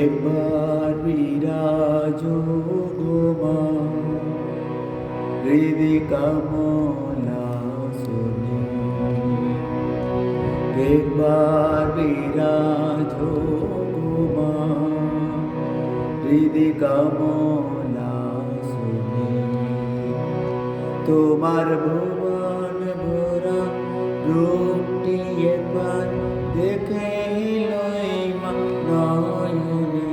একবার বিরাজো গো মা হৃদি কামনা শুনি, একবার বিরাজো গো মা হৃদি কামনা শুনি। তোমার ভুবন ভরা রূপটি একবার দেখে লই মা নয়নে,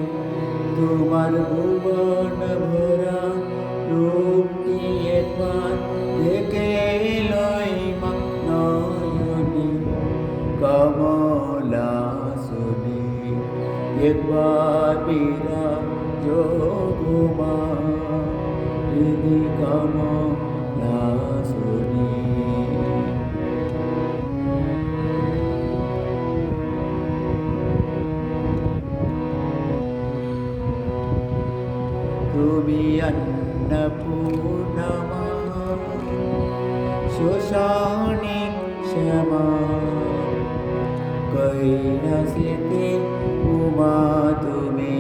তোমার ভুবন ভরা রূপটি একবার দেখে লই মা নয়নে। কমলা শুনি একবার বিরাজো গো মা হৃদি কামনা শুনি। তুমি অন্নপূর্ণা মা শোষণে শ্যামা, কৈলাসেতে উমা তুমি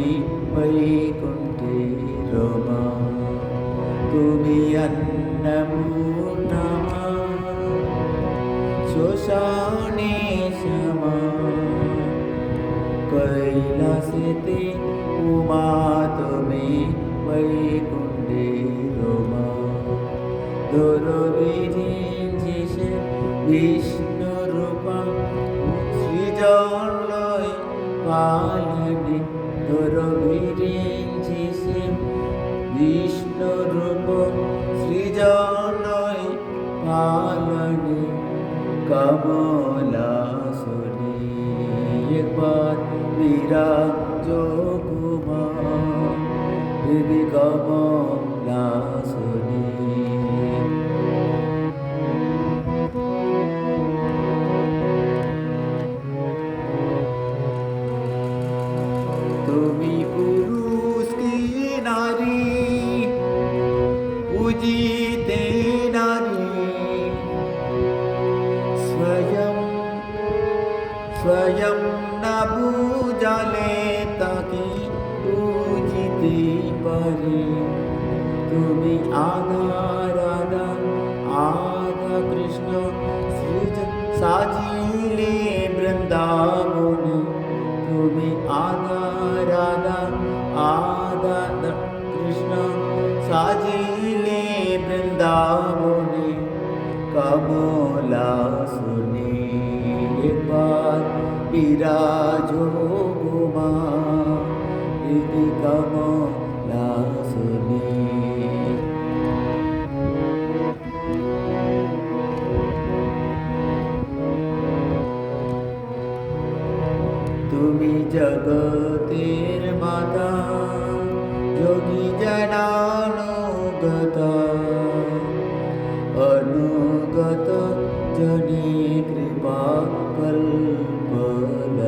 বৈকুণ্ঠে রমা। তুমি অন্নপূর্ণা মা শোষণে শ্যামা, কৈলাসেতে উমা তুমি বৈকুণ্ঠে রমা। দূরবিরিঞ্চিসে বিষ্ণু রূপা সৃজন লয় পালনে, দূরবিরিঞ্চিসে বিষ্ণু রূপ সৃজন লয় পালনে। কমলা শুনি একবার বিরাজো গো মা হৃদি কামনা শুনি। তুমি পুরুষ কি নারী पूजिते नारी, स्वयं न पूजाले ताके पूजिते पारे। তুমি আধা কৃষ্ণ সাজিলে বৃন্দাবনে, তুমি আধা কৃষ্ণ সাজিলে বৃন্দাবনে। কমলা শুনি একবার বিরাজো গো মা হৃদি কমলা শুনি। তুমি জগতের মাতা যোগী জনানুগত, অনুগত জনি কৃপা কল্পলতা।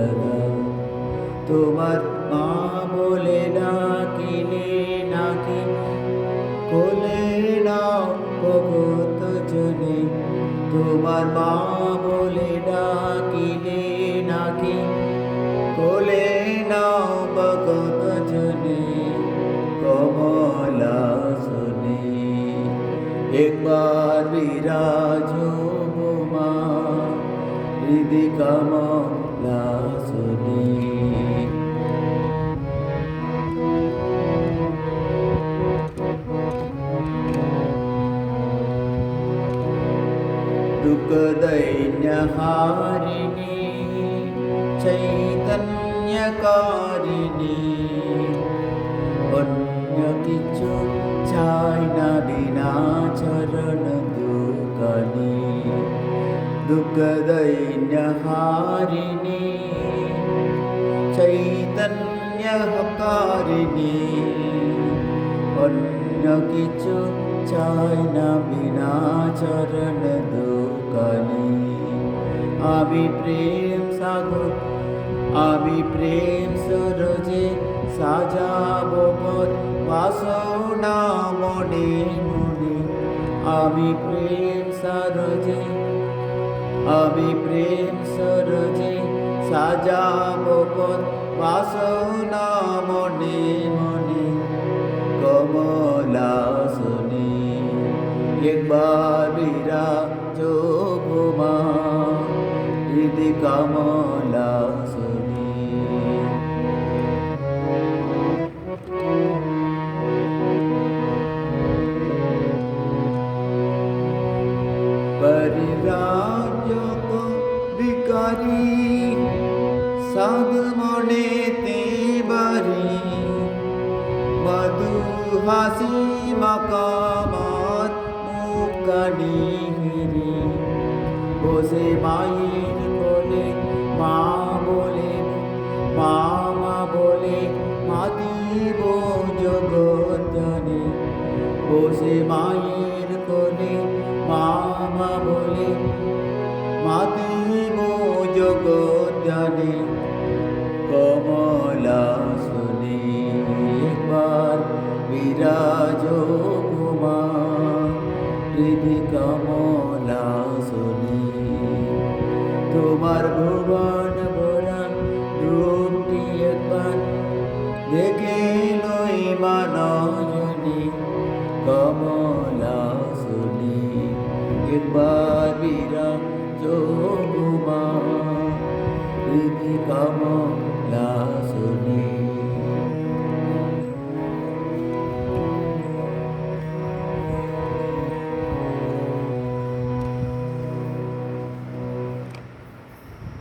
তোমার মা বলে ডাকিলে নাকি কোলে নাও ভগত জনে, তোমার মা বলে ডাকিলে নাকি কোলে নাও ভগত জনে। কমলা শুনি একবার বিরাজো গো মা হৃদি কমলা শুনি। দুঃখ দৈন্য হারিণী চৈতন্যকারিণী, অন্য কিছু চাই না বিনা চরণ দুকানি। দুঃখ দৈন্য হারিণী চৈতন্যকারিণী, অন্য কিছু চাই না বিনা চরণ দুকানি। আমি প্রেম সাগর আমি প্রেম সরোজে সাজাবো পথ বাসনা মনে মনে। আমি প্রেম সরোজে আমি প্রেম সরজে সাজাবো পথ বাসনা মনে মনে কমলা শুনি একবার বিরাজ ঘুমা হৃদি কমলা শুনি परिराजक विकारी साध मनेते बारी मधु हासी मकामात मुकानी हिरी বসে মায়ের কোলে মা বলে মা মা বলে মাতিব জগৎ জানে বসে মায়ের কোলে মা মা বলে মাতিব জগৎ জানে কমলা শুনি একবার বিরাজ ঘুমা হৃদি কমলা শুনি তোমার ভুবন ভরা রূপটি একবার দেখে লই মানা